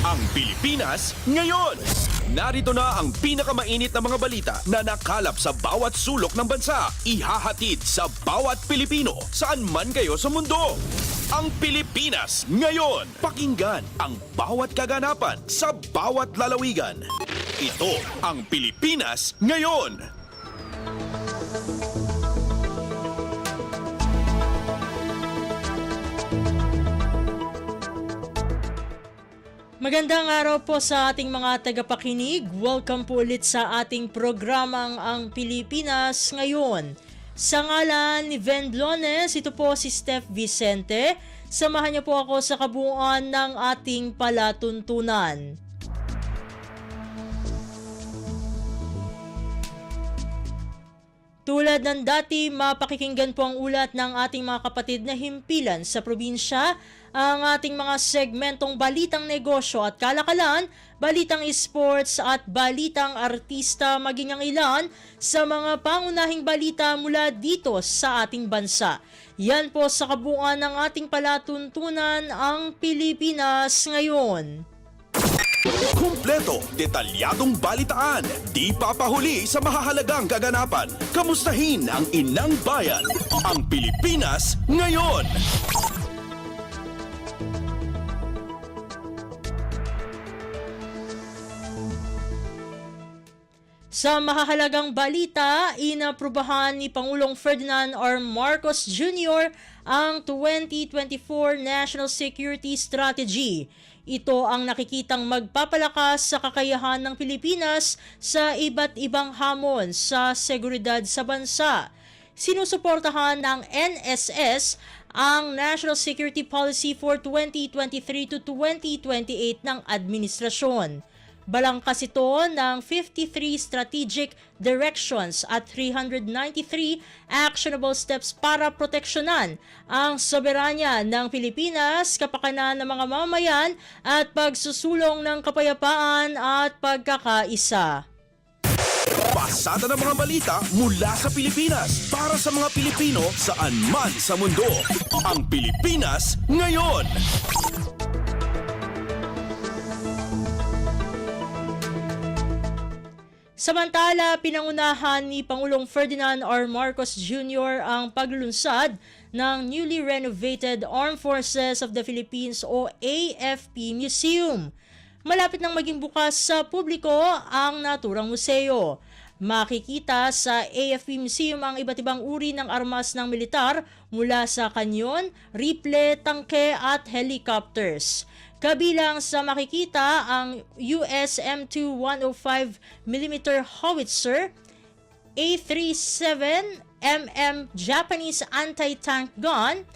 Ang Pilipinas ngayon. Narito na ang pinakamainit na mga balita na nakalap sa bawat sulok ng bansa. Ihahatid sa bawat Pilipino saan man kayo sa mundo. Ang Pilipinas ngayon. Pakinggan ang bawat kaganapan sa bawat lalawigan. Ito ang Pilipinas ngayon. Magandang araw po sa ating mga tagapakinig. Welcome po ulit sa ating programang Ang Pilipinas Ngayon. Sa ngalan ni Ven Blones, ito po si Steph Vicente. Samahan niyo po ako sa kabuuan ng ating palatuntunan. Tulad ng dati, mapakikinggan po ang ulat ng ating mga kapatid na himpilan sa probinsya, ang ating mga segmentong balitang negosyo at kalakalan, balitang sports at balitang artista, maging ang ilan sa mga pangunahing balita mula dito sa ating bansa. Yan po sa kabuuan ng ating palatuntunan, ang Pilipinas Ngayon. Kumpleto, detalyadong balitaan, di papahuli sa mahahalagang kaganapan. Kamustahin ang inang bayan, ang Pilipinas ngayon. Sa mahahalagang balita, inaprubahan ni Pangulong Ferdinand R. Marcos Jr. ang 2024 National Security Strategy. Ito ang nakikitang magpapalakas sa kakayahan ng Pilipinas sa iba't ibang hamon sa seguridad sa bansa. Sinusuportahan ng NSS ang National Security Policy for 2023 to 2028 ng administrasyon. Balangkas ito ng 53 strategic directions at 393 actionable steps para proteksyonan ang soberanya ng Pilipinas, kapakanan ng mga mamayan at pagsusulong ng kapayapaan at pagkakaisa. Pasada ng mga balita mula sa Pilipinas para sa mga Pilipino saan man sa mundo. Ang Pilipinas ngayon. Samantala, pinangunahan ni Pangulong Ferdinand R. Marcos Jr. ang paglulunsad ng newly renovated Armed Forces of the Philippines o AFP Museum. Malapit nang maging bukas sa publiko ang naturang museo. Makikita sa AFP Museum ang iba't ibang uri ng armas ng militar mula sa kanyon, rifle, tangke at helicopters. Kabilang sa makikita ang US M2 105mm howitzer, A37mm Japanese anti-tank gun,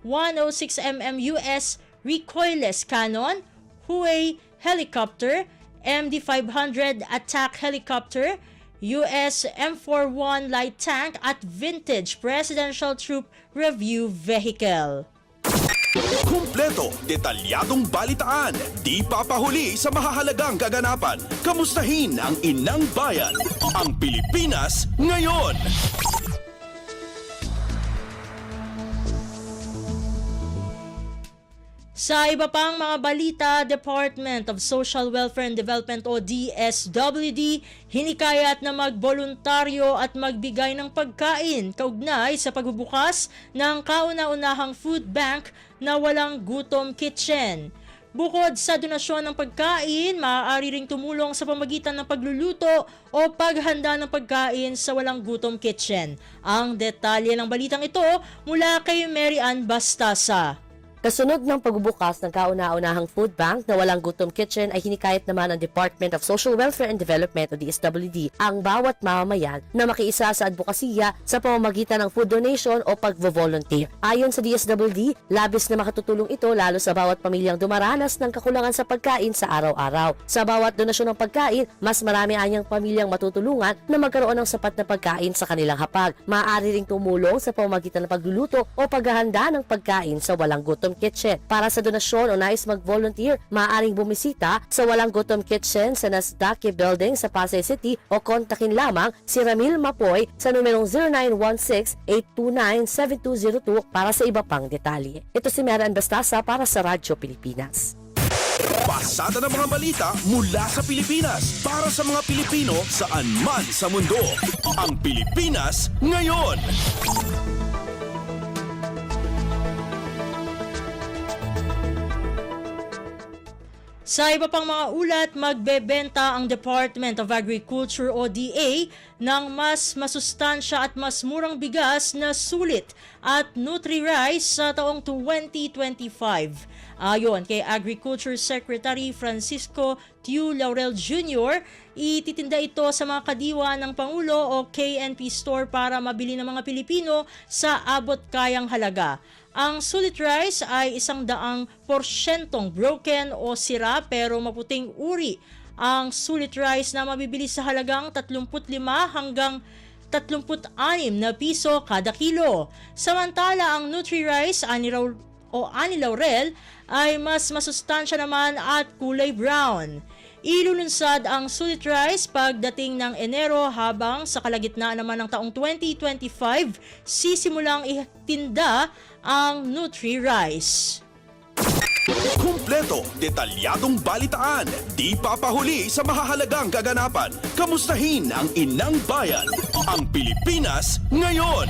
106mm US recoilless cannon, Huey helicopter, MD-500 attack helicopter, US M41 light tank at vintage presidential troop review vehicle. Kumpleto, detalyadong balitaan, di papahuli sa mahahalagang kaganapan. Kamustahin ang inang bayan, ang Pilipinas ngayon. Sa iba pang mga balita, Department of Social Welfare and Development o DSWD hinikayat na magboluntaryo at magbigay ng pagkain kaugnay sa pagbubukas ng kauna-unahang food bank na walang gutom kitchen. Bukod sa donasyon ng pagkain, maaari ring tumulong sa pamagitan ng pagluluto o paghanda ng pagkain sa walang gutom kitchen. Ang detalye ng balitang ito mula kay Mary Ann Bastasa. Kasunod ng pagbubukas ng kauna-unahang food bank na walang gutom kitchen ay hinikayat naman ng Department of Social Welfare and Development o DSWD ang bawat mamamayan na makiisa sa advokasya sa pamamagitan ng food donation o pagvo-volunteer. Ayon sa DSWD, labis na makatutulong ito lalo sa bawat pamilyang dumaranas ng kakulangan sa pagkain sa araw-araw. Sa bawat donasyon ng pagkain, mas marami anyang pamilyang matutulungan na magkaroon ng sapat na pagkain sa kanilang hapag. Maaari ring tumulong sa pamamagitan ng pagluluto o paghahanda ng pagkain sa walang gutom Kitchen. Para sa donasyon o nais mag-volunteer, maaaring bumisita sa Walang Gutom Kitchen sa Nasdaqi Building sa Pasay City o kontakin lamang si Ramil Mapoy sa numerong 0916-829-7202 para sa iba pang detalye. Ito si Meran Bastasa para sa Radyo Pilipinas. Pasada ng mga balita mula sa Pilipinas para sa mga Pilipino saan man sa mundo. Ang Pilipinas ngayon. Sa iba pang mga ulat, magbebenta ang Department of Agriculture o DA ng mas masustansya at mas murang bigas na sulit at Nutri-Rice sa taong 2025. Ayon kay Agriculture Secretary Francisco Tiu Laurel Jr., ititinda ito sa mga kadiwa ng Pangulo o KNP store para mabili ng mga Pilipino sa abot kayang halaga. Ang sulit rice ay 100% broken o sira pero maputing uri. Ang sulit rice na mabibili sa halagang 35 hanggang 36 na piso kada kilo. Samantala, ang Nutri-Rice ani Laurel ay mas masustansya naman at kulay brown. Ilulunsad ang sulit rice pagdating ng Enero habang sa kalagitnaan naman ng taong 2025 sisimulang itinda ang Nutri-Rice. Kumpleto, detalyadong balitaan, di papahuli sa mahahalagang kaganapan. Kamustahin ang inang bayan, ang Pilipinas ngayon.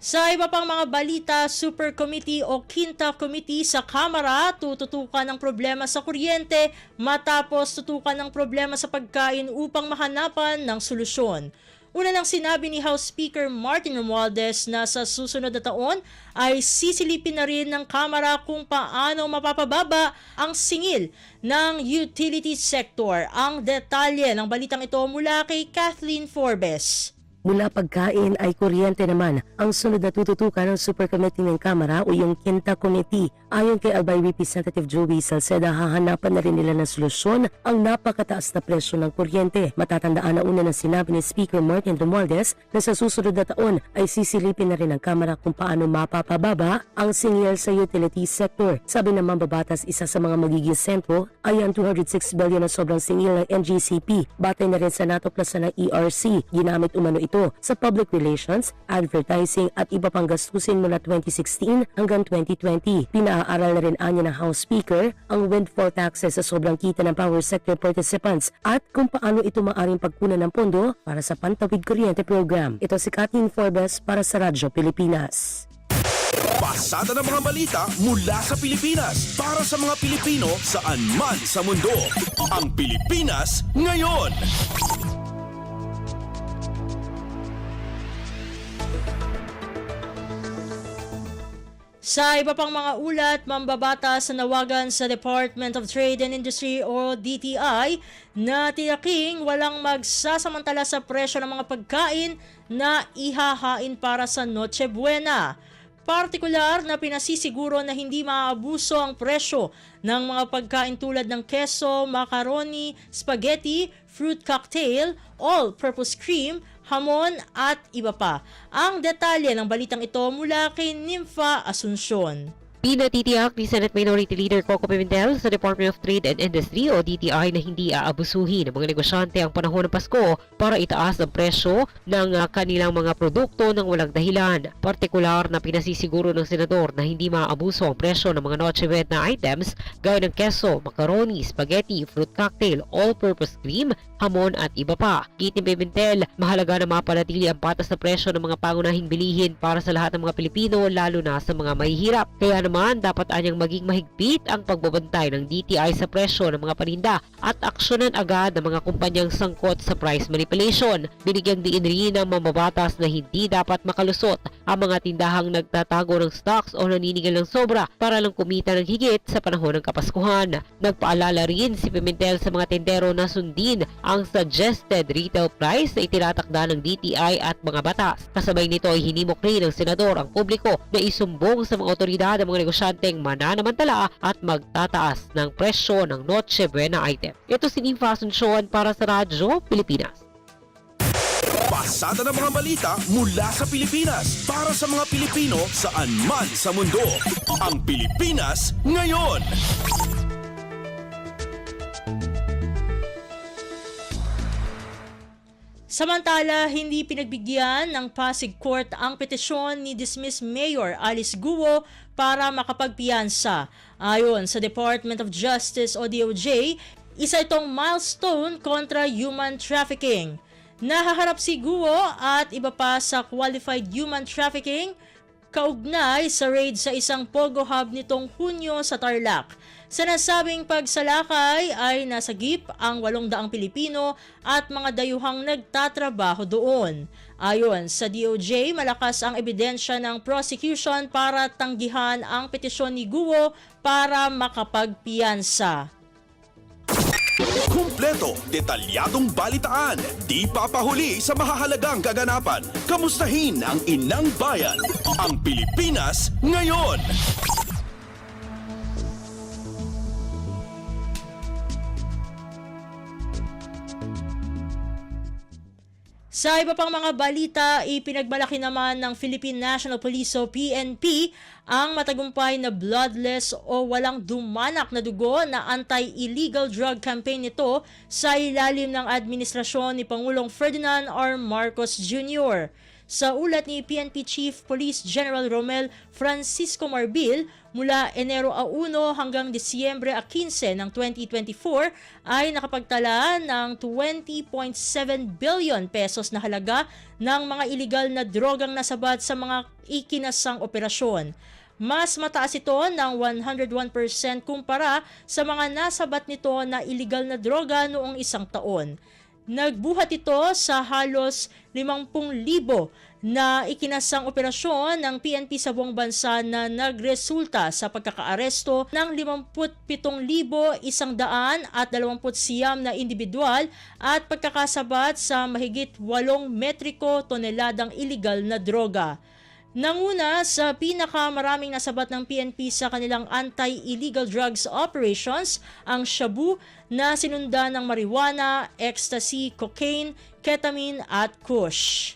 Sa iba pang mga balita, Super Committee o Quinta Committee sa Kamara tututukan ng problema sa kuryente matapos tutukan ng problema sa pagkain upang mahanapan ng solusyon. Una nang sinabi ni House Speaker Martin Romualdez na sa susunod na taon ay sisilipin na rin ng Kamara kung paano mapapababa ang singil ng utility sector. Ang detalye ng balitang ito mula kay Kathleen Forbes. Mula pagkain ay kuryente naman ang sunod na tututukan ng Super Committee ng Kamara o yung Quinta Committee. Ayon kay Albay Representative Joey Salceda, hahanapan na rin nila ng solusyon ang napakataas na presyo ng kuryente. Matatandaan na una na sinabi ni Speaker Martin Romualdez na sa susunod na taon ay sisilipin na rin ng Kamara kung paano mapapababa ang singil sa utility sector. Sabi ng mambabatas, isa sa mga magiging sentro ay ang 206 billion na sobrang singil ng NGCP. Batay na rin sa natuklasan ng ERC. Ginamit umano ito sa public relations, advertising at iba pang gastusin mula 2016 hanggang 2020. Pinaaral na rin anya ng House Speaker ang windfall taxes sa sobrang kita ng power sector participants at kung paano ito maaring pagkunan ng pondo para sa Pantawid Kuryente Program. Ito si Kathleen Forbes para sa Radyo Pilipinas. Pasada ng mga balita mula sa Pilipinas para sa mga Pilipino saan man sa mundo. Ang Pilipinas ngayon. Sa iba pang mga ulat, mambabatas sa nawagan sa Department of Trade and Industry o DTI na tinaking walang magsasamantala sa presyo ng mga pagkain na ihahain para sa Noche Buena. Partikular na pinasisiguro na hindi maaabuso ang presyo ng mga pagkain tulad ng keso, macaroni, spaghetti, fruit cocktail, all-purpose cream, hamon at iba pa. Ang detalye ng balitang ito mula kay Nympha Asuncion. Pinatitiyak ni Senate Minority Leader Coco Pimentel sa Department of Trade and Industry o DTI na hindi aabusuhin ng mga negosyante ang panahon ng Pasko para itaas ang presyo ng kanilang mga produkto ng walang dahilan. Partikular na pinasisiguro ng senador na hindi maaabuso ang presyo ng mga Noche Buena items gaya ng keso, macaroni, spaghetti, fruit cocktail, all-purpose cream, hamon at iba pa. Kit ni Pimentel, mahalaga na mapanatili ang patas na presyo ng mga pangunahing bilihin para sa lahat ng mga Pilipino lalo na sa mga mahihirap. Kaya naman, dapat anyang maging mahigpit ang pagbabantay ng DTI sa presyo ng mga paninda at aksyonan agad ng mga kumpanyang sangkot sa price manipulation. Binigyang diin rin ng mambabatas na hindi dapat makalusot ang mga tindahang nagtatago ng stocks o naniningil ng sobra para lang kumita ng higit sa panahon ng Kapaskuhan. Nagpaalala rin si Pimentel sa mga tendero na sundin ang suggested retail price na itinatakda ng DTI at mga batas. Kasabay nito ay hinimok rin ng senador ang publiko na isumbong sa mga otoridad ang mga negosyanteng mananamantala at magtataas ng presyo ng Noche Buena item. Ito si Nympha Asuncion para sa Radyo Pilipinas. Pasada ng mga balita mula sa Pilipinas para sa mga Pilipino saan man sa mundo. Ang Pilipinas ngayon. Samantala, hindi pinagbigyan ng Pasig Court ang petisyon ni dismissed Mayor Alice Guo para makapagpiyansa. Ayon sa Department of Justice o DOJ, isa itong milestone kontra human trafficking. Nahaharap si Guo at iba pa sa qualified human trafficking kaugnay sa raid sa isang Pogo Hub nitong Hunyo sa Tarlac. Sa nasabing pagsalakay ay nasagip ang 800 Pilipino at mga dayuhang nagtatrabaho doon. Ayon sa DOJ, malakas ang ebidensya ng prosecution para tanggihan ang petisyon ni Guo para makapagpiyansa. Kumpleto, detalyadong balitaan, di papahuli sa mahahalagang kaganapan. Kamustahin ang inang bayan, ang Pilipinas ngayon. Sa iba pang mga balita, ipinagmalaki naman ng Philippine National Police o PNP ang matagumpay na bloodless o walang dumanak na dugo na anti-illegal drug campaign nito sa ilalim ng administrasyon ni Pangulong Ferdinand R. Marcos Jr. Sa ulat ni PNP Chief Police General Romel Francisco Marbil, mula Enero 1 hanggang Disyembre 15 ng 2024 ay nakapagtala ng 20.7 billion pesos na halaga ng mga iligal na drogang nasabat sa mga ikinasang operasyon. Mas mataas ito ng 101% kumpara sa mga nasabat nito na iligal na droga noong isang taon. Nagbuhat ito sa halos 50,000 na ikinasang operasyon ng PNP sa buong bansa na nagresulta sa pagkakaaresto ng 57,129 na individual at pagkakasabat sa mahigit 8 metriko toneladang iligal na droga. Nanguna sa pinakamaraming nasabat ng PNP sa kanilang anti-illegal drugs operations ang shabu na sinundan ng marijuana, ecstasy, cocaine, ketamine at kush.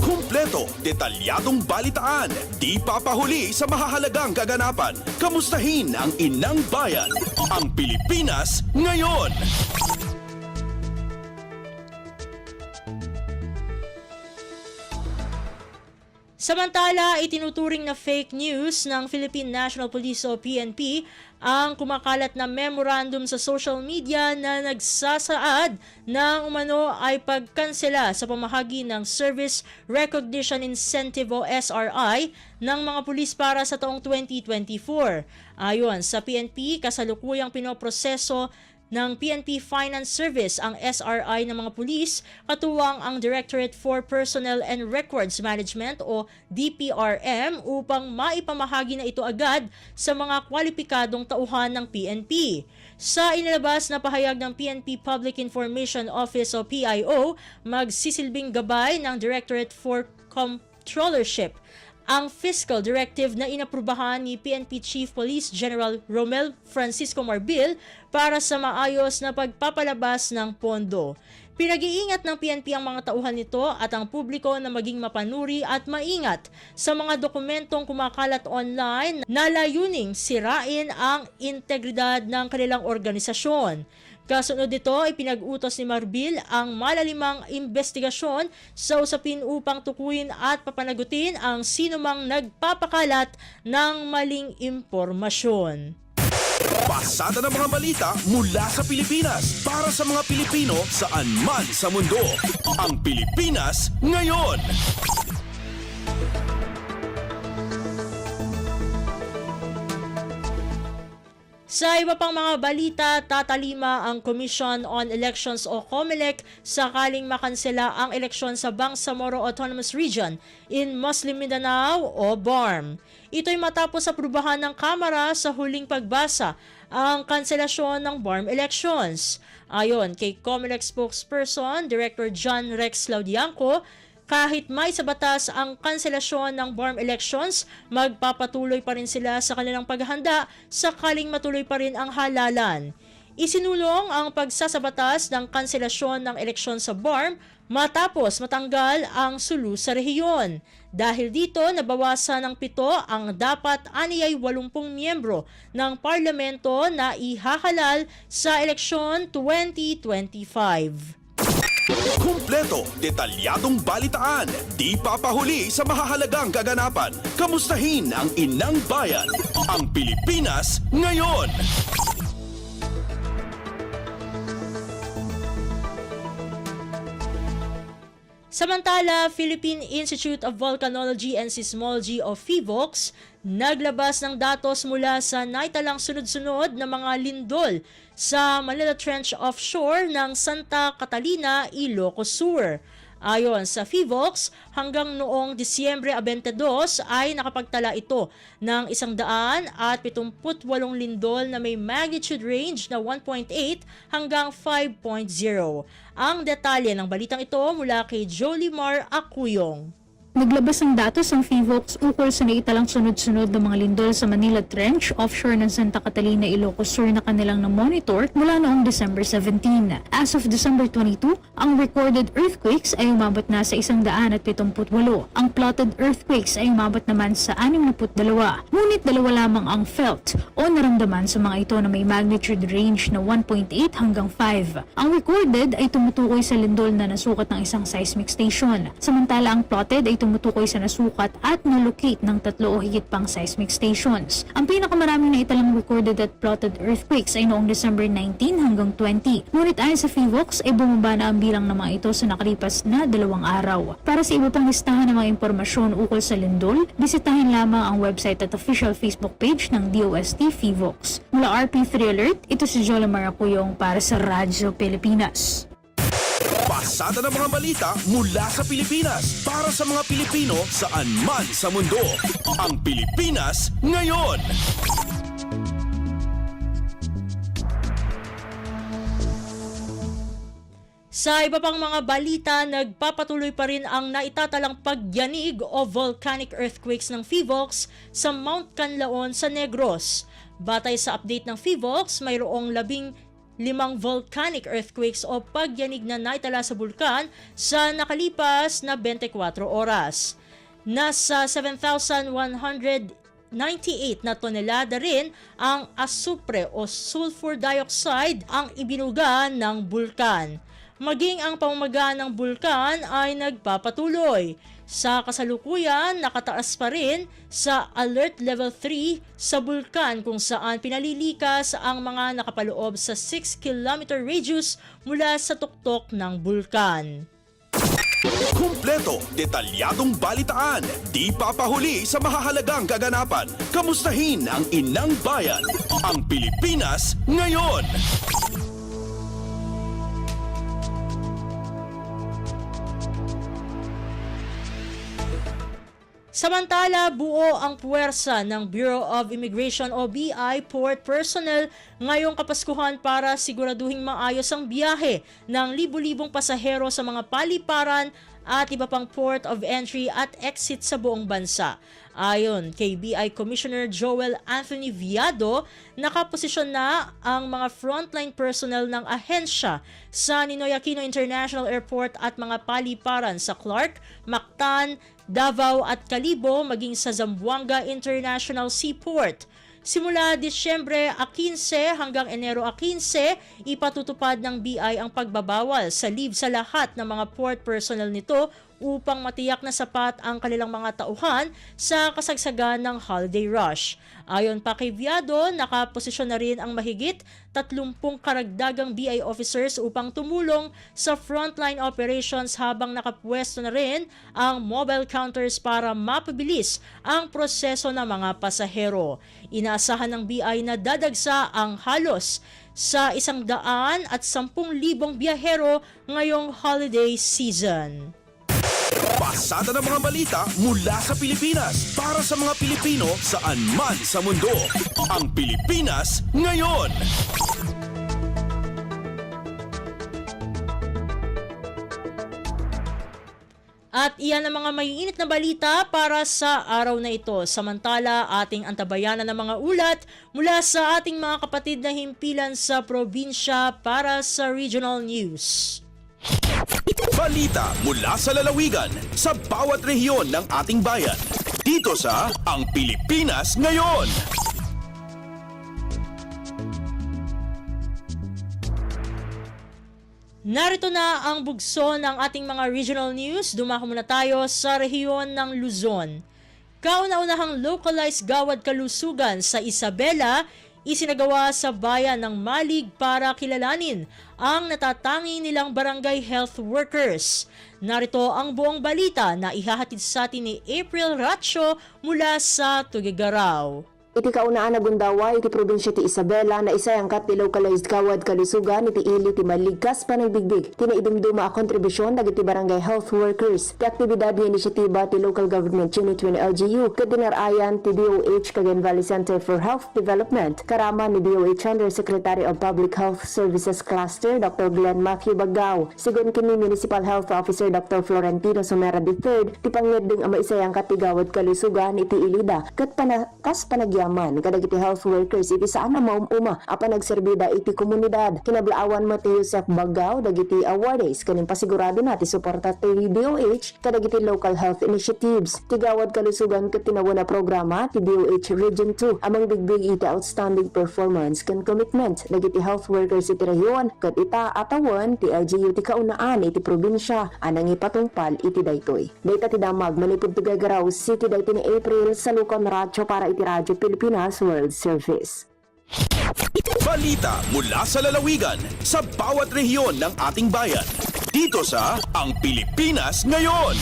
Kumpleto, detalyadong balitaan, di papahuli sa mahahalagang kaganapan. Kamustahin ang inang bayan, ang Pilipinas ngayon. Samantala, itinuturing na fake news ng Philippine National Police o PNP ang kumakalat na memorandum sa social media na nagsasaad na umano ay pagkansela sa pamahagi ng Service Recognition Incentive o SRI ng mga pulis para sa taong 2024. Ayon sa PNP, kasalukuyang pinoproseso ng PNP Finance Service ang SRI ng mga pulis, katuwang ang Directorate for Personnel and Records Management o DPRM upang maipamahagi na ito agad sa mga kwalipikadong tauhan ng PNP. Sa inilabas na pahayag ng PNP Public Information Office o PIO, magsisilbing gabay ng Directorate for Controllership ang fiscal directive na inaprubahan ni PNP Chief Police General Romel Francisco Marbil para sa maayos na pagpapalabas ng pondo. Pinag-iingat ng PNP ang mga tauhan nito at ang publiko na maging mapanuri at maingat sa mga dokumentong kumakalat online na layuning sirain ang integridad ng kanilang organisasyon. Kasunod nito ay pinag-utos ni Marbil ang malalimang investigasyon sa usapin upang tukuyin at papanagutin ang sinumang nagpapakalat ng maling impormasyon. Pasada ng mga balita mula sa Pilipinas para sa mga Pilipino saan man sa mundo. Ang Pilipinas ngayon. Sa iba pang mga balita, tatalima ang Commission on Elections o COMELEC sakaling makansela ang eleksyon sa Bangsamoro Autonomous Region in Muslim Mindanao o BARM. Ito'y matapos aprubahan ng Kamara sa huling pagbasa ang kanselasyon ng BARM elections. Ayon kay COMELEC spokesperson, Director John Rex Laudianco, kahit may sa batas ang kanselasyon ng BARM elections, magpapatuloy pa rin sila sa kanilang paghahanda sakaling matuloy pa rin ang halalan. Isinulong ang pagsasabatas ng kanselasyon ng eleksyon sa BARM matapos matanggal ang sulu sa rehiyon. Dahil dito, nabawasan ng 7 ang dapat aniyay 80 miyembro ng parlamento na ihahalal sa eleksyon 2025. Kumpleto, detalyadong balitaan, di papahuli sa mahahalagang kaganapan. Kamustahin ang inang bayan, ang Pilipinas ngayon. Samantala, Philippine Institute of Volcanology and Seismology o PHIVOLCS naglabas ng datos mula sa naitalang sunod-sunod na mga lindol sa Manila Trench offshore ng Santa Catalina, Ilocos Sur. Ayon sa PHIVOLCS, hanggang noong Disyembre 22 ay nakapagtala ito ng 178 lindol na may magnitude range na 1.8 hanggang 5.0. Ang detalye ng balitang ito mula kay Jolimar Acuyong. Naglabas ng datos ang PHIVOLCS ukol sa naitalang sunod-sunod ng mga lindol sa Manila Trench offshore ng Santa Catalina, Ilocos Sur na kanilang na-monitor mula noong December 17. As of December 22, ang recorded earthquakes ay umabot na sa 178. Ang plotted earthquakes ay umabot naman sa 62. Ngunit dalawa lamang ang felt o naramdaman sa mga ito na may magnitude range na 1.8 hanggang 5. Ang recorded ay tumutukoy sa lindol na nasukat ng isang seismic station. Samantala ang plotted ay tumutukoy sa nasukat at nalocate ng 3 o higit pang seismic stations. Ang pinakamaraming naitalang recorded at plotted earthquakes ay noong December 19 hanggang 20. Ngunit ayon sa PHIVOLCS ay bumaba na ang bilang ng mga ito sa nakalipas na 2 araw. Para sa iba pang listahan ng mga impormasyon ukol sa lindol, bisitahin lamang ang website at official Facebook page ng DOST PHIVOLCS. Mula RP3 Alert, ito si Jolimar Acuyong para sa Radyo Pilipinas. Pasada ng mga balita mula sa Pilipinas para sa mga Pilipino saan man sa mundo. Ang Pilipinas ngayon. Sa iba pang mga balita, nagpapatuloy pa rin ang naitatalang pagyanig o volcanic earthquakes ng PHIVOLCS sa Mount Canlaon sa Negros. Batay sa update ng PHIVOLCS, mayroong 15 volcanic earthquakes o pagyanig na naitala sa bulkan sa nakalipas na 24 oras. Nasa 7,198 na tonelada rin ang asupre o sulfur dioxide ang ibinuga ng bulkan. Maging ang pamamaga ng bulkan ay nagpapatuloy. Sa kasalukuyan, nakataas pa rin sa Alert Level 3 sa bulkan kung saan pinalilikas ang mga nakapaloob sa 6-kilometer radius mula sa tuktok ng bulkan. Kumpleto, detalyadong balitaan, di papahuli sa mahahalagang kaganapan. Kamustahin ang inang bayan, ang Pilipinas ngayon. Samantala, buo ang puwersa ng Bureau of Immigration o BI port personnel ngayong Kapaskuhan para siguraduhing maayos ang biyahe ng libu-libong pasahero sa mga paliparan at iba pang port of entry at exit sa buong bansa. Ayon kay BI Commissioner Joel Anthony Viado, nakaposisyon na ang mga frontline personnel ng ahensya sa Ninoy Aquino International Airport at mga paliparan sa Clark, Mactan, Davao at Calibo maging sa Zamboanga International Seaport. Simula Disyembre 15 hanggang Enero 15, ipatutupad ng BI ang pagbabawal sa leave sa lahat ng mga port personnel nito upang matiyak na sapat ang kanilang mga tauhan sa kasagsagan ng holiday rush. Ayon pa kay Viado, nakaposisyon na rin ang mahigit 30 karagdagang BI officers upang tumulong sa frontline operations habang nakapwesto na rin ang mobile counters para mapabilis ang proseso ng mga pasahero. Inaasahan ng BI na dadagsa ang halos sa 110,000 biyahero ngayong holiday season. Pasada ng mga balita mula sa Pilipinas para sa mga Pilipino saan man sa mundo. Ang Pilipinas ngayon. At iyan ang mga maiinit na balita para sa araw na ito. Samantala, ating antabayanan ng mga ulat mula sa ating mga kapatid na himpilan sa probinsya para sa Regional News. Balita mula sa lalawigan sa bawat rehiyon ng ating bayan. Dito sa Ang Pilipinas Ngayon. Narito na ang bugso ng ating mga regional news. Dumako muna tayo sa rehiyon ng Luzon. Kauna-unahang localized gawad kalusugan sa Isabela isinagawa sa bayan ng Malig para kilalanin ang natatangi nilang barangay health workers. Narito ang buong balita na ihahatid sa atin ni April Ratio mula sa Tuguegarao. Iti kaunaan na Gundawa, iti probinsya ti Isabela na isa angkat ti localized kawad kalusugan iti ili ti maligkas panagbigbig. Tinaidumduma a kontribusyon dagiti barangay health workers. Ti aktibidad ni inisyatiba ti local government unit when LGU ket dinarayan ti DOH Cagayan Valley Center for Health Development. Karama ni DOH Undersecretary of Public Health Services Cluster Dr. Glenn Matthew Bagao. Sigon kini Municipal Health Officer Dr. Florentino Somera III, ti pangyedeng ama isa angkat ti gawad kalusugan iti ilida ket kas panagyaman kadagiti health workers iti saan na maumuma apan nagserbida iti komunidad. Kinablaawan mo ti Joseph Bagao dagiti awardees kaning pasigurado na ti suporta ti DOH kadagiti local health initiatives. Ti gawad kalusugan ket tinawo na programa ti DOH Region 2 amang bigbig iti outstanding performance ken commitment dagiti health workers iti rehiyon ket ita atawan ti LGU ti kaunaan iti probinsya anang ipatungpal iti daytoy. Dayta ti damag manipud Tuguegarao City dayta ni April sa Lucon Radyo para iti Radyo Pilipinas World Service. Balita mula sa lalawigan sa bawat rehiyon ng ating bayan. Dito sa Ang Pilipinas Ngayon.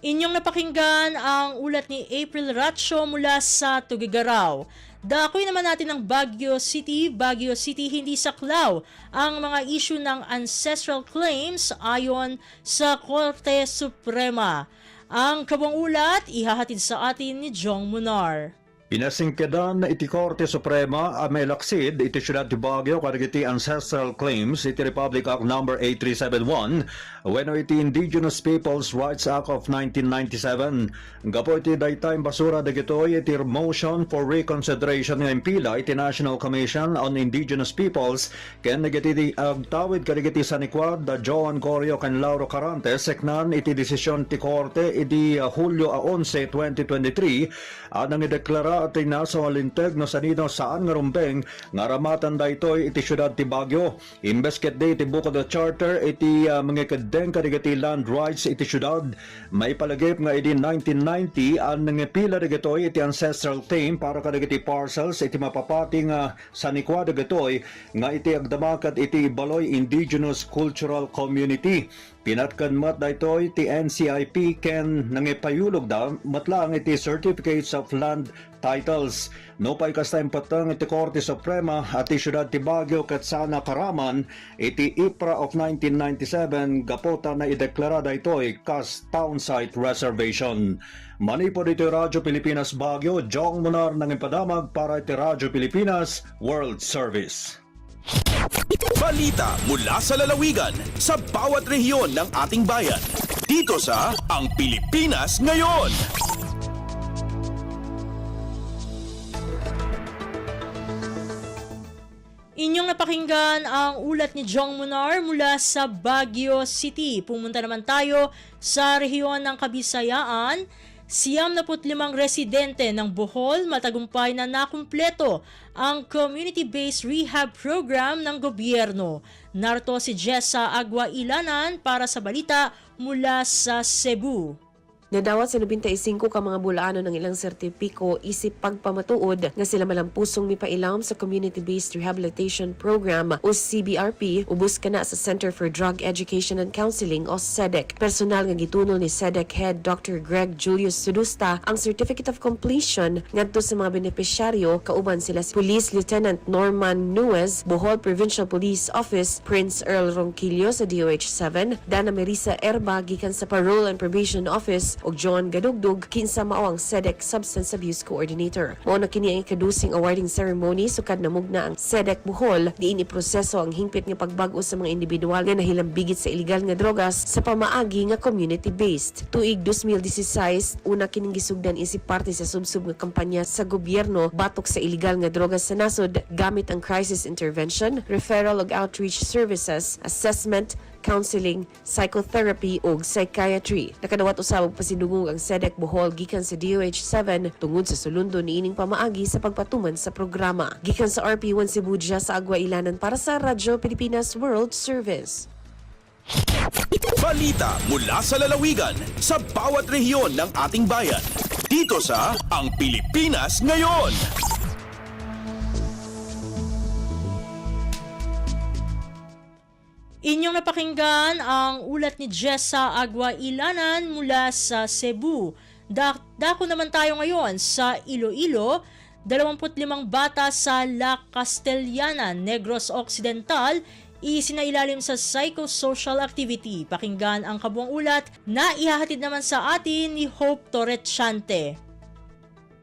Inyong napakinggan ang ulat ni April Ratio mula sa Tuguegarao. Dakoy naman natin ang Baguio City. Baguio City hindi saklaw ang mga issue ng ancestral claims ayon sa Korte Suprema. Ang kabuang ulat ihahatid sa atin ni Jong Munar. Pinasingkedan iti Korte Suprema a may laksid iti siyudad ti Baguio kadagiti ancestral claims iti Republic Act No. 8371 wenno iti Indigenous Peoples Rights Act of 1997. Gapo iti daytayng basura dagitoy iti motion for reconsideration ng impila iti National Commission on Indigenous Peoples ken dagiti agtawid kadagiti sanikwad da Joan Corio ken Lauro Carantes seknan iti desisyon ti Korte iti Hulyo 11, 2023 anang ideklara at nasa walinteg no sanino saan nga rumbeng nga ramatan daytoy iti syudad ti Baguio. Imbes ket iti bukod the charter iti mga kadeng kadigiti land rights iti syudad may palagip nga iti 1990 ang nangipila dagitoy iti ancestral claim para kadigiti parcels iti mapapati nga sanikwa dagitoy nga iti agdamakat iti Baloy Indigenous Cultural Community. Pinatkan mat daytoy ti NCIP ken nangipayulog da matlang iti certificates of land titles. No pay kastayng patang iti Korte Suprema at iti syudad ti Baguio ket sana Karaman iti April of 1997 gapota na ideklara daytoy kas town site reservation. Manipod iti Radyo Pilipinas Baguio, Jong Munar nang ipadamag para iti Radyo Pilipinas World Service. Balita mula sa lalawigan sa bawat rehiyon ng ating bayan. Dito sa Ang Pilipinas Ngayon. Inyong napakinggan ang ulat ni Jong Munar mula sa Baguio City. Pumunta naman tayo sa rehiyon ng Kabisayaan. 95 residente ng Bohol matagumpay na nakumpleto ang community-based rehab program ng gobyerno. Narito si Jessa Agua Ilanan para sa balita mula sa Cebu. Nadawat sa 95 ka mga bulaano ng ilang sertipiko isip pagpamatuod nga sila malampusong mipailam sa Community-Based Rehabilitation Program o CBRP ubos ka na sa Center for Drug Education and Counseling o CEDEC. Personal nga gitunol ni CEDEC Head Dr. Greg Julius Sudusta ang Certificate of Completion ngadto sa mga benepisyaryo kauban sila si Police Lieutenant Norman Nuez, Bohol Provincial Police Office, Prince Earl Ronquillo sa DOH-7, Dana Marisa Erba gikan sa Parole and Probation Office og John Gadugdug kinsa mao ang CEDEC Substance Abuse Coordinator. Mao na kini ang ikadusing awarding ceremony sukad namugna ang CEDEC Bohol diin iproseso ang hingpit nga pagbag-o sa mga individual nga nahilambigit sa illegal nga drogas sa pamaagi nga community-based. Tuig 2016 una kining gisugdan isip parte sa subsub nga kampanya sa gobyerno batok sa illegal nga drogas sa nasod gamit ang crisis intervention, referral ug outreach services, assessment, counseling, psychotherapy ug psychiatry. Nakadawat usab og pasidungog ang SEDEC Bohol gikan sa DOH-7 tungod sa sulundo niining pamaagi sa pagpatuman sa programa. Gikan sa RP1 Cebu Dia sa Agua Ilanan para sa Radyo Pilipinas World Service. Balita mula sa lalawigan sa bawat rehiyon ng ating bayan. Dito sa Ang Pilipinas Ngayon. Inyong napakinggan ang ulat ni Jessa Agua Ilanan mula sa Cebu. Dako naman tayo ngayon sa Iloilo. 25 bata sa La Castellana, Negros Occidental, isinailalim sa psychosocial activity. Pakinggan ang kabuang ulat na ihahatid naman sa atin ni Hope Torrechante.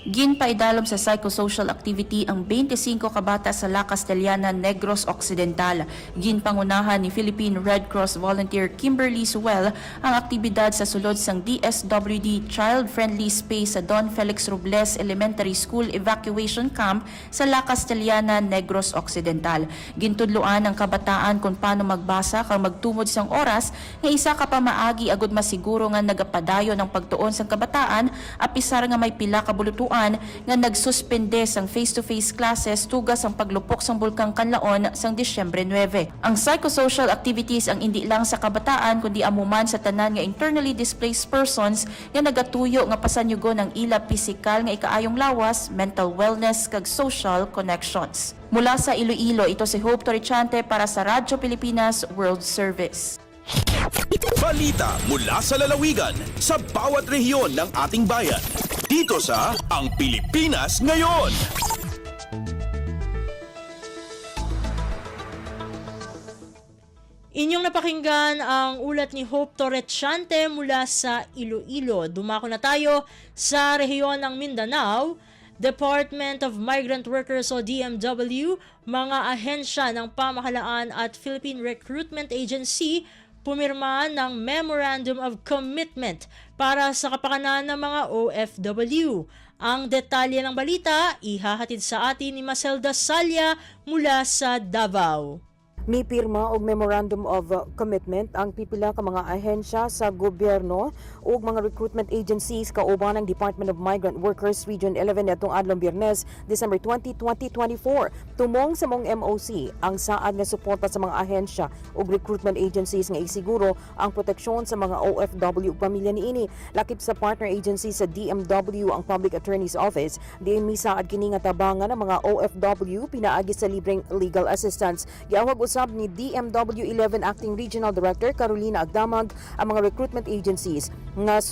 Ginpaidalom sa psychosocial activity ang 25 kabata sa La Castellana, Negros Occidental. Ginpangunahan ni Philippine Red Cross volunteer Kimberly Suel ang aktibidad sa sulod sang DSWD Child-Friendly Space sa Don Felix Robles Elementary School Evacuation Camp sa La Castellana, Negros Occidental. Gintudloan ang kabataan kung paano magbasa kang magtumod sang oras nga isa ka pa maagi agud masiguro nga nagapadayon ang pagtuon sang kabataan apisar nga may pila ka bulutuan nga nagsuspende sang face-to-face classes tugas ang paglupok sang Bulkang Kanlaon sang Disyembre 9. Ang psychosocial activities ang hindi lang sa kabataan kundi amuman sa tanan nga internally displaced persons nga nagatuyo nga pasanyugon ang ila pisikal nga ikaayong lawas, mental wellness kag social connections. Mula sa Iloilo, ito si Hope Torrechante para sa Radyo Pilipinas World Service. Balita mula sa lalawigan sa bawat rehiyon ng ating bayan. Dito sa Ang Pilipinas Ngayon. Inyong napakinggan ang ulat ni Hope Torrechante mula sa Iloilo. Dumako na tayo sa rehiyon ng Mindanao. Department of Migrant Workers o DMW, mga ahensya ng pamahalaan at Philippine Recruitment Agency pumirma ng Memorandum of Commitment para sa kapakanan ng mga OFW. Ang detalye ng balita, ihahatid sa atin ni Maselda Salya mula sa Davao. Mipirma og Memorandum of Commitment ang pipila ka mga ahensya sa gobyerno ug mga recruitment agencies kauban ng Department of Migrant Workers Region 11 atong adlong Biyernes, December 20, 2024. Tumong sa mong MOC ang saad nga suporta sa mga ahensya ug recruitment agencies nga isiguro ang proteksyon sa mga OFW ug pamilya niini. Lakip sa partner agency sa DMW ang Public Attorney's Office, di misaad kini nga tabangan ng mga OFW pinaagi sa libreng legal assistance. Giawag usab ni DMW 11 Acting Regional Director Carolina Agdamag ang mga recruitment agencies nga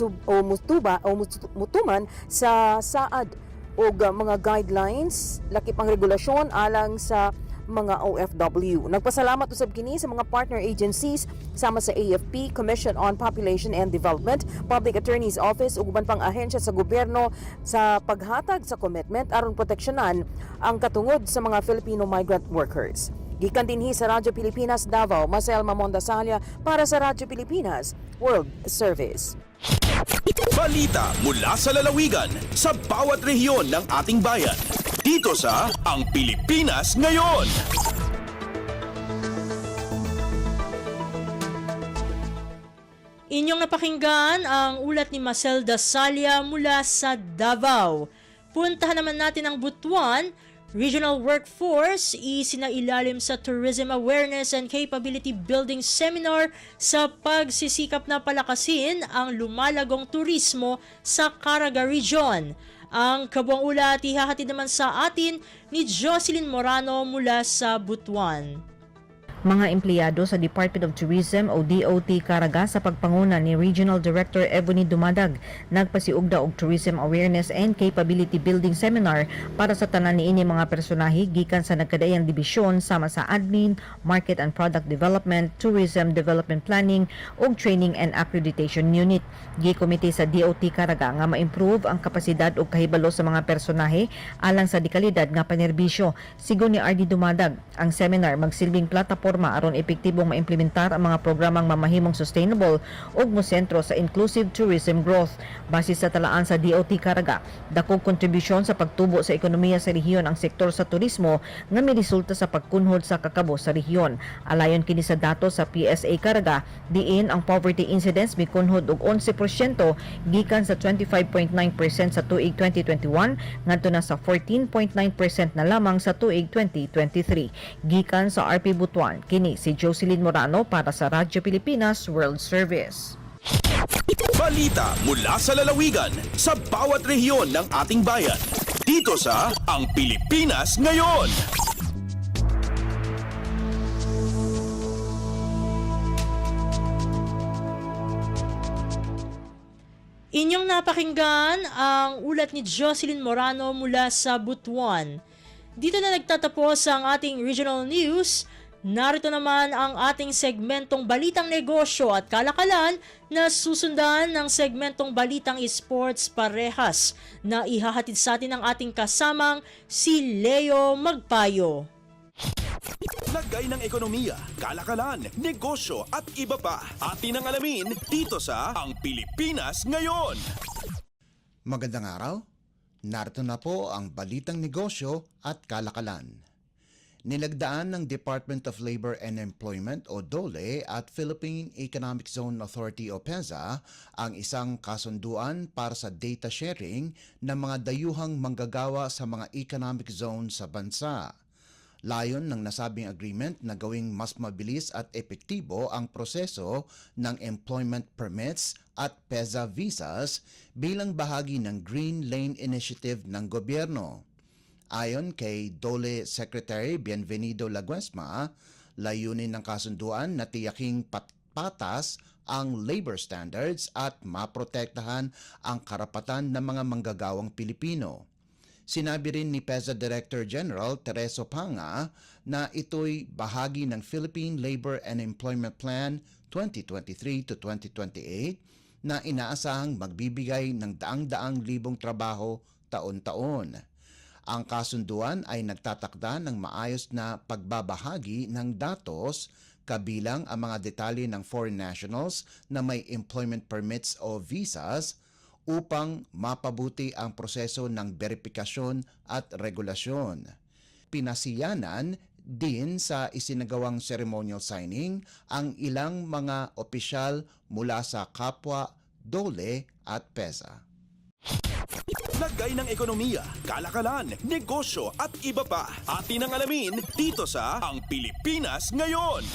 mutuman sa saad o mga guidelines lakip ang regulasyon alang sa mga OFW. Nagpasalamat usab kini sa mga partner agencies sama sa AFP, Commission on Population and Development, Public Attorney's Office ug uban pang ahensya sa gobyerno sa paghatag sa commitment aron proteksyonan ang katungod sa mga Filipino migrant workers. Gikan dinhi sa Radyo Pilipinas Davao, Marcel Mamonda Salya para sa Radyo Pilipinas World Service. Balita mula sa lalawigan sa bawat rehiyon ng ating bayan. Dito sa Ang Pilipinas Ngayon. Inyong napakinggan ang ulat ni Maselda Salya mula sa Davao. Puntahan naman natin ang Butuan. Regional Workforce isinailalim sa Tourism Awareness and Capability Building Seminar sa pagsisikap na palakasin ang lumalagong turismo sa Caraga Region. Ang kabuang ulat ihahatid naman sa atin ni Jocelyn Morano mula sa Butuan. Mga empleyado sa Department of Tourism o DOT Caraga sa pagpanguna ni Regional Director Ebony Dumadag nagpasiugda og Tourism Awareness and Capability Building Seminar para sa tanan niini mga personahe gikan sa nagkadaiyang dibisyon sama sa Admin, Market and Product Development, Tourism Development Planning ug Training and Accreditation Unit. Gikomite sa DOT Caraga nga ma-improve ang kapasidad ug kahibalo sa mga personahe alang sa dekalidad nga panerbisyo. Sigon ni RD Dumadag, ang seminar magsilbing plataporma plataporma aron epektibong maimplementar ang mga programang mamahimong sustainable ug mosentro sa inclusive tourism growth. Base sa talaan sa DOT Caraga, dakong kontribusyon sa pagtubo sa ekonomiya sa rehiyon ang sektor sa turismo nga miresulta sa pagkunhod sa kakabo sa rehiyon. Alayon kini sa datos sa PSA Caraga, diin ang poverty incidence mikunhod og 11% gikan sa 25.9% sa tuig 2021 ngadto na sa 14.9% na lamang sa tuig 2023. Gikan sa RP Butuan, kini si Jocelyn Morano para sa Radyo Pilipinas World Service. Balita mula sa lalawigan sa bawat rehiyon ng ating bayan. Dito sa Ang Pilipinas Ngayon. Inyong napakinggan ang ulat ni Jocelyn Morano mula sa Butuan. Dito na nagtatapos ang ating regional news. Narito naman ang ating segmentong Balitang Negosyo at Kalakalan na susundan ng segmentong Balitang Sports Parehas na ihahatid sa atin ng ating kasamang si Leo Magpayo. Lagay ng ekonomiya, kalakalan, negosyo at iba pa. Atin ang alamin dito sa Ang Pilipinas Ngayon. Magandang araw. Narito na po ang Balitang Negosyo at Kalakalan. Nilagdaan ng Department of Labor and Employment o DOLE at Philippine Economic Zone Authority o PEZA ang isang kasunduan para sa data sharing ng mga dayuhang manggagawa sa mga economic zone sa bansa. Layon ng nasabing agreement na gawing mas mabilis at epektibo ang proseso ng employment permits at PEZA visas bilang bahagi ng Green Lane Initiative ng gobyerno. Ayon kay DOLE Secretary Bienvenido Laguesma, layunin ng kasunduan na tiyaking patas ang labor standards at maprotektahan ang karapatan ng mga manggagawang Pilipino. Sinabi rin ni PEZA Director General Tereso Panga na ito'y bahagi ng Philippine Labor and Employment Plan 2023 to 2028 na inaasahang magbibigay ng daang-daang libong trabaho taon-taon. Ang kasunduan ay nagtatakda ng maayos na pagbabahagi ng datos kabilang ang mga detalye ng foreign nationals na may employment permits o visas upang mapabuti ang proseso ng beripikasyon at regulasyon. Pinasiyanan din sa isinagawang ceremonial signing ang ilang mga opisyal mula sa kapwa, DOLE at PEZA. Lagay ng ekonomiya, kalakalan, negosyo at iba pa. Atin ang alamin dito sa Ang Pilipinas Ngayon.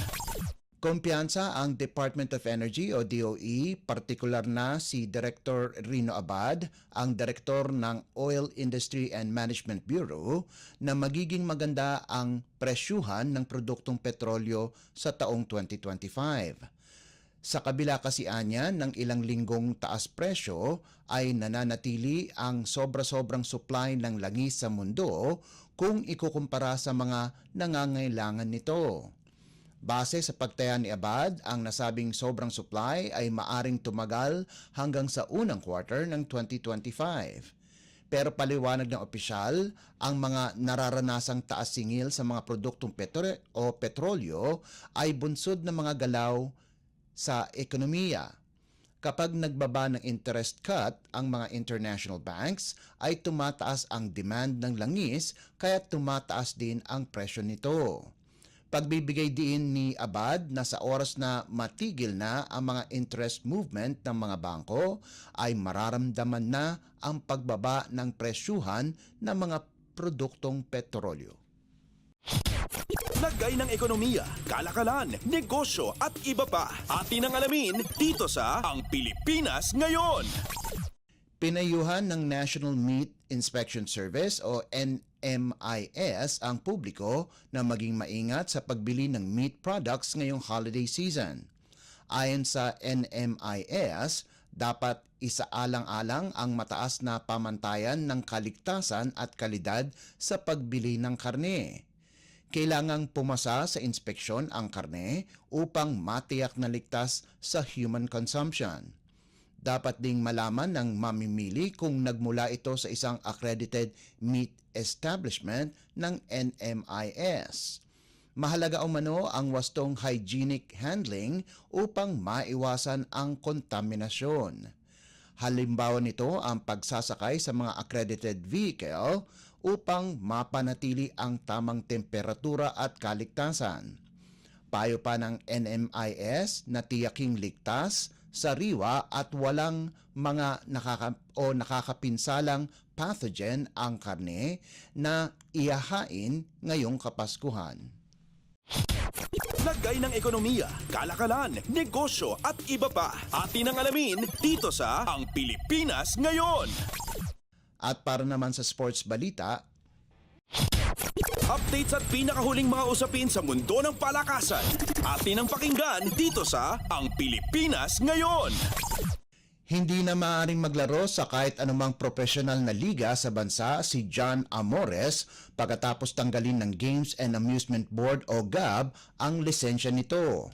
Kumpiyansa ang Department of Energy o DOE, partikular na si Director Rino Abad, ang Direktor ng Oil Industry and Management Bureau, na magiging maganda ang presyuhan ng produktong petrolyo sa taong 2025. Sa kabila kasi anya ng ilang linggong taas presyo ay nananatili ang sobra-sobrang supply ng langis sa mundo kung ikukumpara sa mga nangangailangan nito. Base sa pagtaya ni Abad, ang nasabing sobrang supply ay maaring tumagal hanggang sa unang quarter ng 2025. Pero paliwanag ng opisyal, ang mga nararanasang taas singil sa mga produktong petrolyo ay bunsod ng mga galaw sa ekonomiya. Kapag nagbaba ng interest cut ang mga international banks, ay tumataas ang demand ng langis kaya tumataas din ang presyo nito. Pagbibigay din ni Abad na sa oras na matigil na ang mga interest movement ng mga bangko ay mararamdaman na ang pagbaba ng presyuhan ng mga produktong petrolyo. Lagay ng ekonomiya, kalakalan, negosyo at iba pa. Atin ang alamin dito sa Ang Pilipinas Ngayon. Pinayuhan ng National Meat Inspection Service o NMIS ang publiko na maging maingat sa pagbili ng meat products ngayong holiday season. Ayon sa NMIS, dapat isaalang-alang ang mataas na pamantayan ng kaligtasan at kalidad sa pagbili ng karne. Kailangang pumasa sa inspeksyon ang karne upang matiyak na ligtas sa human consumption. Dapat ding malaman ng mamimili kung nagmula ito sa isang accredited meat establishment ng NMIS. Mahalaga umano ang wastong hygienic handling upang maiwasan ang kontaminasyon. Halimbawa nito ang pagsasakay sa mga accredited vehicle upang mapanatili ang tamang temperatura at kaligtasan. Payo pa ng NMIS na tiyaking ligtas, sariwa at walang mga nakakapinsalang pathogen ang karne na ihahain ngayong Kapaskuhan. Lagay ng ekonomiya, kalakalan, negosyo at iba pa. Atin ang alamin dito sa Ang Pilipinas Ngayon. At para naman sa sports balita, Updates at pinakahuling mga usapin sa mundo ng palakasan. Atin ang pakinggan dito sa Ang Pilipinas Ngayon. hindi na maaaring maglaro sa kahit anumang profesional na liga sa bansa si John Amores pagkatapos tanggalin ng Games and Amusement Board o GAB ang lisensya nito.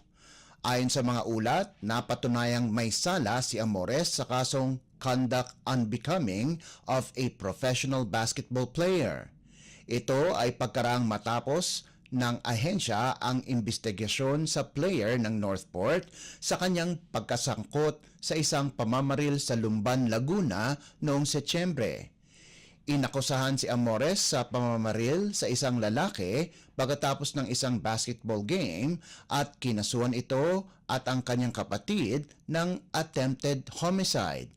Ayon sa mga ulat, napatunayang may sala si Amores sa kasong conduct unbecoming of a professional basketball player. Ito ay pagkaraang matapos ng ahensya ang investigasyon sa player ng Northport sa kanyang pagkasangkot sa isang pamamaril sa Lumban, Laguna noong Setyembre. Inakusahan si Amores sa pamamaril sa isang lalaki pagkatapos ng isang basketball game at kinasuhan ito at ang kanyang kapatid ng attempted homicide.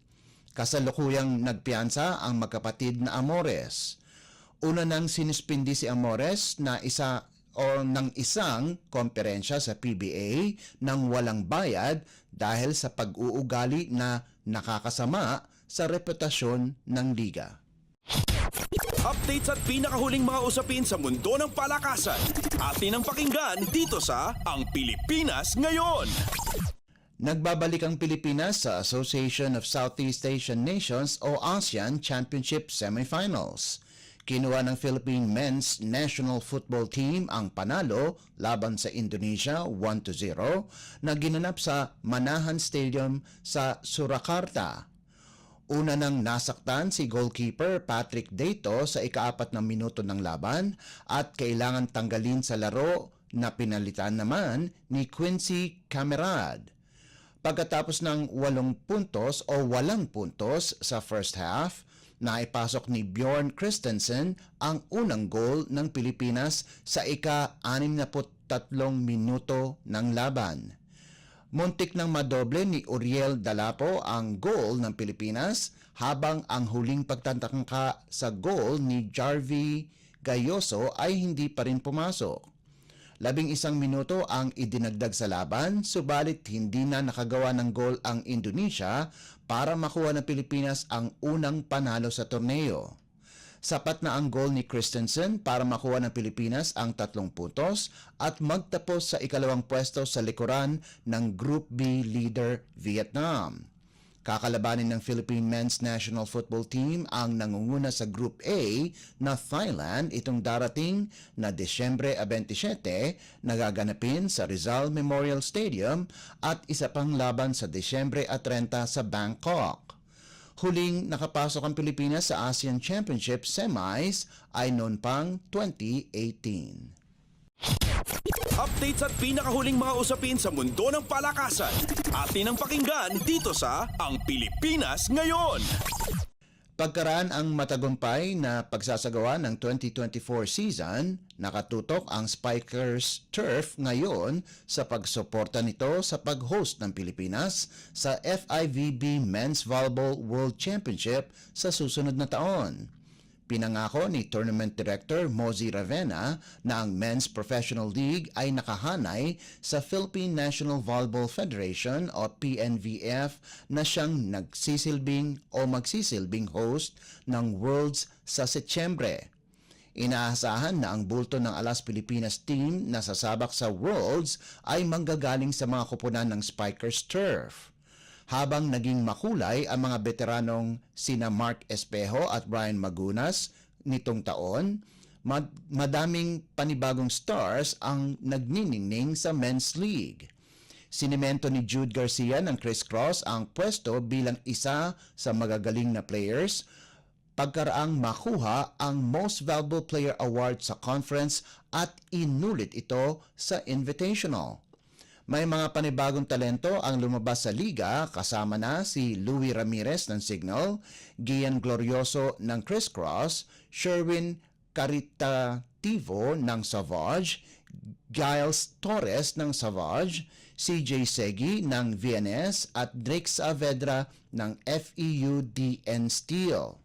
Kasalukuyang nagpiyansa ang magkapatid na Amores. Una nang sinispindi si Amores ng isang komperensya sa PBA nang walang bayad dahil sa pag-uugali na nakakasama sa reputasyon ng liga. Updates at pinakahuling mga usapin sa mundo ng palakasan. Atin ang pakinggan dito sa Ang Pilipinas Ngayon. Nagbabalik ang Pilipinas sa Association of Southeast Asian Nations o ASEAN Championship Semifinals. Kinuha ng Philippine Men's National Football Team ang panalo laban sa Indonesia 1-0 na ginanap sa Manahan Stadium sa Surakarta. Una nang nasaktan si goalkeeper Patrick Dato sa ika-4 na minuto ng laban at kailangan tanggalin sa laro na pinalitan naman ni Quincy Camerad. Pagkatapos ng 8 puntos o walang puntos sa first half, naipasok ni Bjorn Christensen ang unang goal ng Pilipinas sa ika-63 minuto ng laban. Muntik nang madoble ni Uriel Dalapo ang goal ng Pilipinas habang ang huling pagtatangka sa goal ni Jarvie Gayoso ay hindi pa rin pumasok. 11 minuto ang idinagdag sa laban, subalit hindi na nakagawa ng goal ang Indonesia para makuha ng Pilipinas ang unang panalo sa torneo. Sapat na ang goal ni Christensen para makuha ng Pilipinas ang 3 puntos at magtapos sa ikalawang pwesto sa likuran ng Group B leader Vietnam. Kakalabanin ng Philippine Men's National Football Team ang nangunguna sa Group A na Thailand itong darating na Desyembre 27 na gaganapin sa Rizal Memorial Stadium at isa pang laban sa Desyembre 30 sa Bangkok. Huling nakapasok ang Pilipinas sa ASEAN Championship Semis ay noon pang 2018. Updates at pinakahuling mga usapin sa mundo ng palakasan. Atin ang pakinggan dito sa Ang Pilipinas Ngayon. Pagkaraan ang matagumpay na pagsasagawa ng 2024 season, nakatutok ang Spikers Turf ngayon sa pagsuporta nito sa pag-host ng Pilipinas sa FIVB Men's Volleyball World Championship sa susunod na taon. Pinangako ni Tournament Director Mozi Ravena na ang Men's Professional League ay nakahanay sa Philippine National Volleyball Federation o PNVF na siyang magsisilbing host ng Worlds sa Setyembre. Inaasahan na ang bulto ng Alas Pilipinas team na sasabak sa Worlds ay manggagaling sa mga koponan ng Spikers Turf. Habang naging makulay ang mga veteranong sina Mark Espejo at Brian Magunas nitong taon, madaming panibagong stars ang nagniningning sa Men's League. Sinimento ni Jude Garcia ng Criss Cross ang pwesto bilang isa sa magagaling na players pagkaraang makuha ang Most Valuable Player Award sa conference at inulit ito sa Invitational. May mga panibagong talento ang lumabas sa liga kasama na si Louie Ramirez ng Signal, Gian Glorioso ng Criss Cross, Sherwin Caritativo ng Savage, Giles Torres ng Savage, CJ Segi ng VNS at Drake Saavedra ng FEU-DN Steel.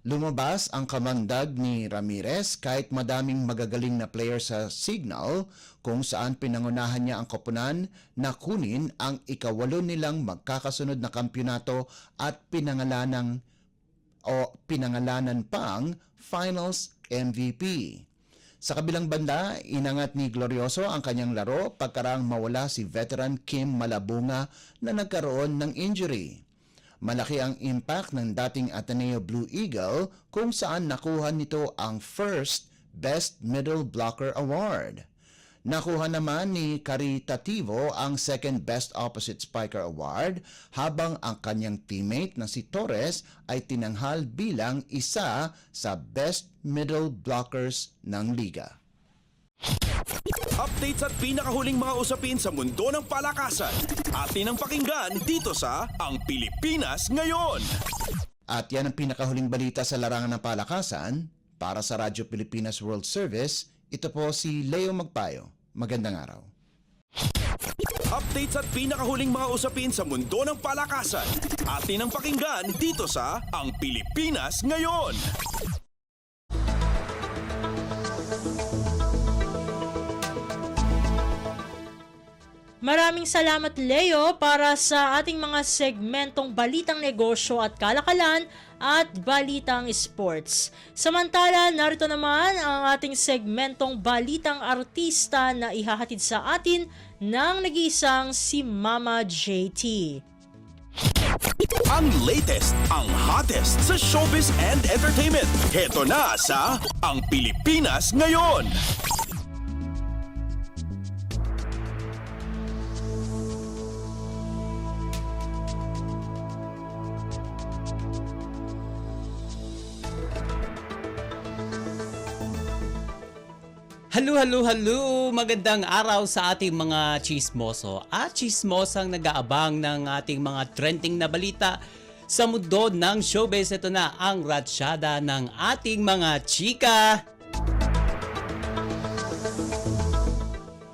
Lumabas ang kamandag ni Ramirez kahit madaming magagaling na player sa Signal kung saan pinangunahan niya ang koponan na kunin ang ika-8 nilang magkakasunod na kampyonato at pinangalanan pang Finals MVP. Sa kabilang banda, inangat ni Glorioso ang kanyang laro pagkarang mawala si veteran Kim Malabunga na nagkaroon ng injury. Malaki ang impact ng dating Ateneo Blue Eagle kung saan nakuha nito ang first Best Middle Blocker Award. Nakuha naman ni Caritativo ang second Best Opposite Spiker Award habang ang kanyang teammate na si Torres ay tinanghal bilang isa sa Best Middle Blockers ng liga. Updates at pinakahuling mga usapin sa mundo ng palakasan. Atin ang pakinggan dito sa Ang Pilipinas Ngayon. At yan ang pinakahuling balita sa larangan ng palakasan. Para sa Radyo Pilipinas World Service, ito po si Leo Magpayo. Magandang araw. Updates at pinakahuling mga usapin sa mundo ng palakasan. Atin ang pakinggan dito sa Ang Pilipinas Ngayon. Maraming salamat Leo para sa ating mga segmentong balitang negosyo at kalakalan at balitang sports. Samantala, narito naman ang ating segmentong balitang artista na ihahatid sa atin ng nag-iisang si Mama JT. Ang latest, ang hottest sa showbiz and entertainment. Heto na sa Ang Pilipinas Ngayon. Hello! Magandang araw sa ating mga chismoso at chismosang nag-aabang ng ating mga trending na balita sa mundo ng showbiz. Ito na ang ratsyada ng ating mga chika.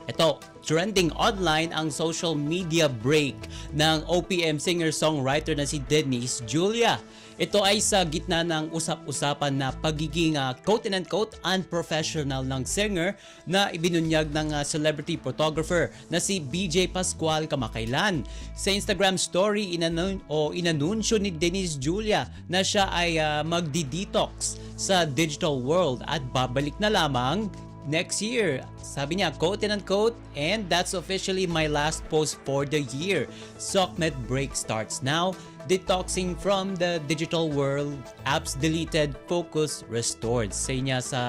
Ito, trending online ang social media break ng OPM singer-songwriter na si Denise Julia. Ito ay sa gitna ng usap-usapan na pagiging quote-unquote unprofessional ng singer na ibinunyag ng celebrity photographer na si BJ Pascual kamakailan. Sa Instagram story, inanunsyo ni Denise Julia na siya ay magdi-detox sa digital world at babalik na lamang next year. Sabi niya, quote-unquote, and that's officially my last post for the year. Sokmed break starts now. Detoxing from the digital world, apps deleted, focus restored. Say niya sa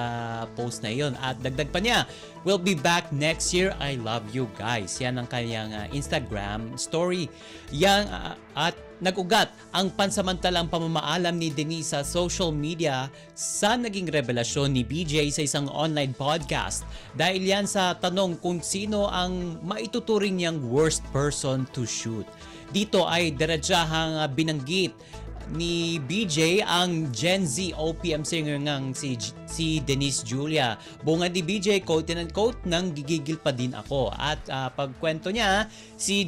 post na iyon. At dagdag pa niya, we'll be back next year. I love you guys. Yan ang kanyang Instagram story. At nag-ugat ang pansamantalang pamamaalam ni Denise sa social media sa naging revelasyon ni BJ sa isang online podcast. Dahil yan sa tanong kung sino ang maituturing niyang worst person to shoot. Dito ay diretsahang binanggit ni BJ ang Gen Z OPM singer ngang si Denise Julia. Bungad ni BJ, quote-unquote, nang gigigil pa din ako. At pagkwento niya, si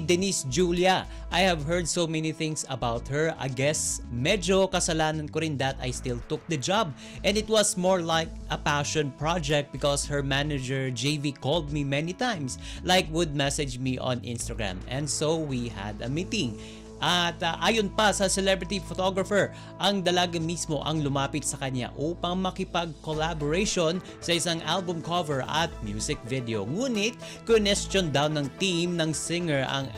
Denise Julia, I have heard so many things about her. I guess medyo kasalanan ko rin that I still took the job. And it was more like a passion project because her manager JV called me many times, like would message me on Instagram. And so we had a meeting. At ayon pa sa celebrity photographer, ang dalaga mismo ang lumapit sa kanya upang makipag-collaboration sa isang album cover at music video. Ngunit, question daw ng team ng singer ang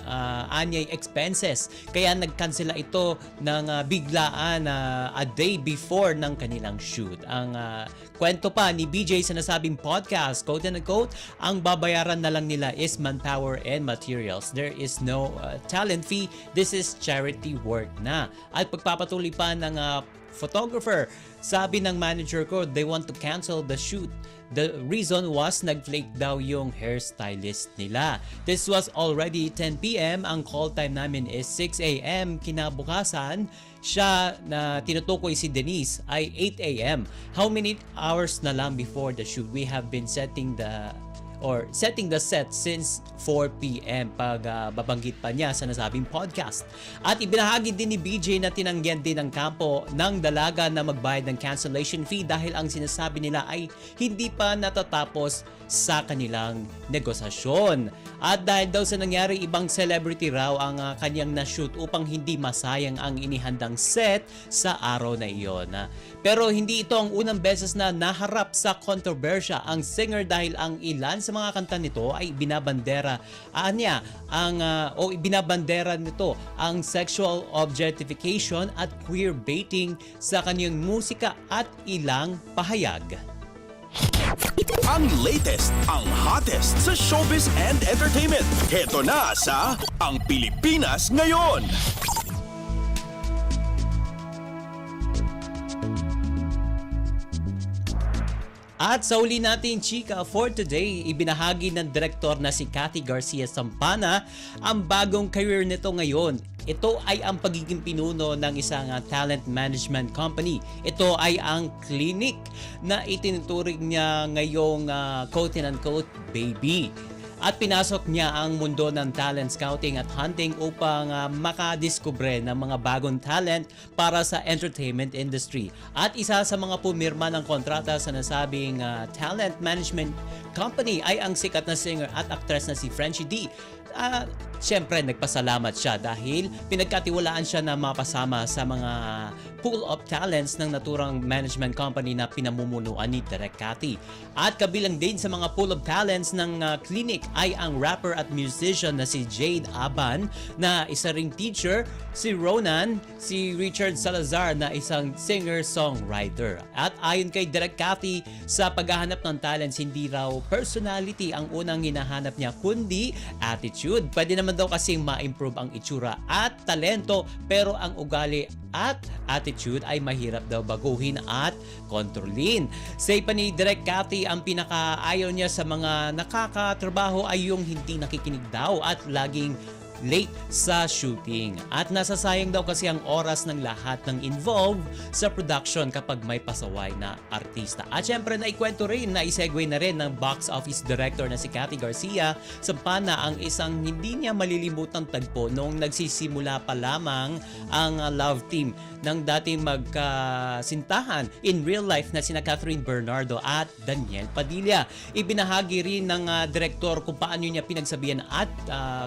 anyay expenses. Kaya nagkansela ito ng biglaan a day before ng kanilang shoot. Ang kwento pa ni BJ sa nasabing podcast, quote-unquote, ang babayaran na lang nila is manpower and materials. There is no talent fee. This is is charity work na. At pagpapatuloy pa ng photographer, sabi ng manager ko, they want to cancel the shoot. The reason was nag-flake daw yung hairstylist nila. This was already 10 p.m. Ang call time namin is 6 a.m. Kinabukasan, siya na tinutukoy si Denise ay 8 a.m. How many hours na lang before the shoot? We have been setting the set since 4 p.m. pag babanggit pa niya sa nasabing podcast. At ibinahagi din ni BJ na tinanggihan din ng kampo ng dalaga na magbayad ng cancellation fee dahil ang sinasabi nila ay hindi pa natatapos sa kanilang negosasyon. At dahil daw sa nangyari, ibang celebrity raw ang kanyang na-shoot upang hindi masayang ang inihandang set sa araw na iyon. Pero hindi ito ang unang beses na naharap sa kontrobersya ang singer dahil ang ilan sa mga kanta nito ay binabandera binabandera nito ang sexual objectification at queer baiting sa kanyang musika at ilang pahayag. Ang latest, ang hottest sa showbiz and entertainment. Heto na sa Ang Pilipinas Ngayon. At sa uli natin, chika, for today, ibinahagi ng direktor na si Cathy Garcia Sampana ang bagong career nito ngayon. Ito ay ang pagiging pinuno ng isang talent management company. Ito ay ang clinic na itinuturing niya ngayong quote-unquote baby. At pinasok niya ang mundo ng talent scouting at hunting upang makadiskubre ng mga bagong talent para sa entertainment industry. At isa sa mga pumirma ng kontrata sa nasabing talent management company ay ang sikat na singer at actress na si Frenchie D. Siyempre, nagpasalamat siya dahil pinagkatiwalaan siya na mapasama sa mga pool of talents ng naturang management company na pinamumunuan ni Direk Cathy. At kabilang din sa mga pool of talents ng clinic ay ang rapper at musician na si Jade Aban na isa ring teacher, si Ronan, si Richard Salazar na isang singer-songwriter. At ayon kay Direk Cathy, sa paghahanap ng talents, hindi raw personality ang unang hinahanap niya kundi attitude. Pwede naman daw kasing ma-improve ang itsura at talento pero ang ugali at attitude ay mahirap daw baguhin at kontrolin. Say pa ni Direk Cathy, ang pinakaayaw niya sa mga nakakatrabaho ay yung hindi nakikinig daw at laging late sa shooting. At nasasayang daw kasi ang oras ng lahat ng involved sa production kapag may pasaway na artista. At syempre naikwento rin, naisegue na rin ng box office director na si Cathy Garcia Sampana ang isang hindi niya malilimutang tagpo noong nagsisimula pa lamang ang love team ng dating magkasintahan in real life na sina Catherine Bernardo at Daniel Padilla. Ibinahagi rin ng director kung paano niya pinagsabihan at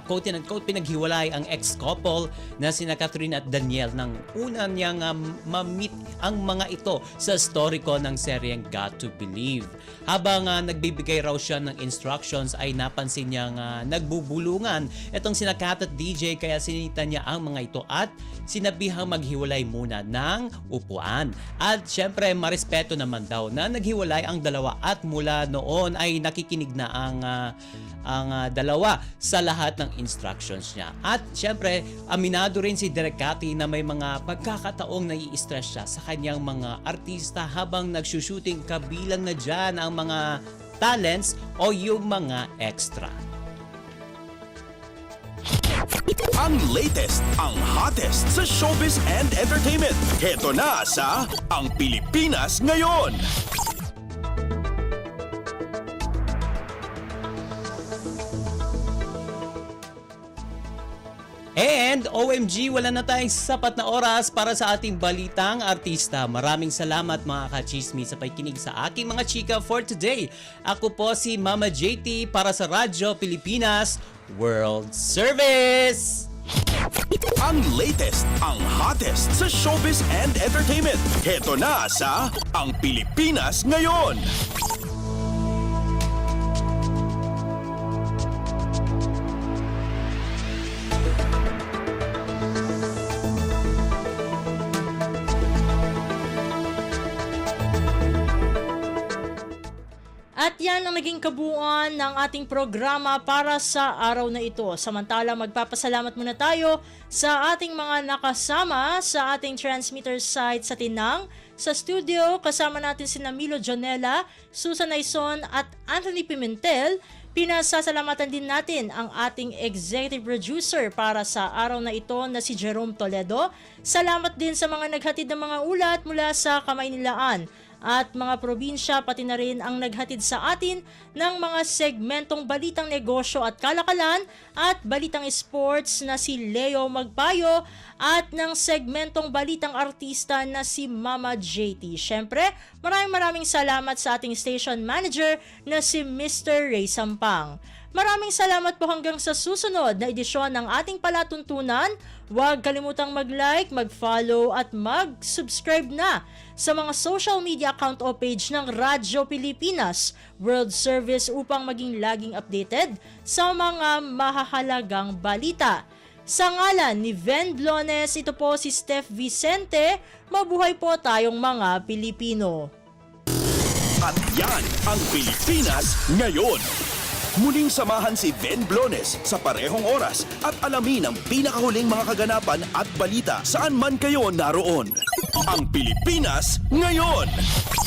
quote-unquote pinaghiwalay ang ex-couple na sina Catherine at Daniel nang una niyang ma-meet ang mga ito sa story ko ng seryeng Got to Believe. Habang nagbibigay raw siya ng instructions ay napansin niyang nagbubulungan itong sina Kat at DJ kaya sinita niya ang mga ito at sinabihang maghiwalay muna ng upuan. At syempre marespeto naman daw na naghiwalay ang dalawa at mula noon ay nakikinig na ang dalawa sa lahat ng instructions niya. At syempre, aminado rin si Direk Cathy na may mga pagkakataong nai-stress siya sa kanyang mga artista habang nagsushooting, kabilang na dyan ang mga talents o yung mga extra. Ang latest, ang hottest sa showbiz and entertainment. Heto na sa Ang Pilipinas Ngayon. And OMG, wala na tayong sapat na oras para sa ating balitang artista. Maraming salamat mga ka-chismis sa pakikinig sa aking mga chika for today. Ako po si Mama JT para sa Radyo Pilipinas World Service! Ang latest, ang hottest sa showbiz and entertainment. Heto na sa Ang Pilipinas Ngayon. At yan ang naging kabuuan ng ating programa para sa araw na ito. Samantala, magpapasalamat muna tayo sa ating mga nakasama sa ating transmitter site sa Tinang. Sa studio, kasama natin si Milo Jonella, Susan Aison at Anthony Pimentel. Pinasasalamatan din natin ang ating executive producer para sa araw na ito na si Jerome Toledo. Salamat din sa mga naghatid ng mga ulat mula sa Kamaynilaan at mga probinsya, pati na rin ang naghatid sa atin ng mga segmentong balitang negosyo at kalakalan at balitang sports na si Leo Magpayo at ng segmentong balitang artista na si Mama JT. Syempre, maraming salamat sa ating station manager na si Mr. Ray Sampang. Maraming salamat po hanggang sa susunod na edisyon ng ating palatuntunan. Huwag kalimutang mag-like, mag-follow at mag-subscribe na sa mga social media account o page ng Radyo Pilipinas World Service upang maging laging updated sa mga mahahalagang balita. Sa ngalan ni Ven Blones, ito po si Steph Vicente. Mabuhay po tayong mga Pilipino. At yan ang Pilipinas Ngayon. Muling samahan si Ben Blones sa parehong oras at alamin ang pinakahuling mga kaganapan at balita saan man kayo naroon. Ang Pilipinas Ngayon!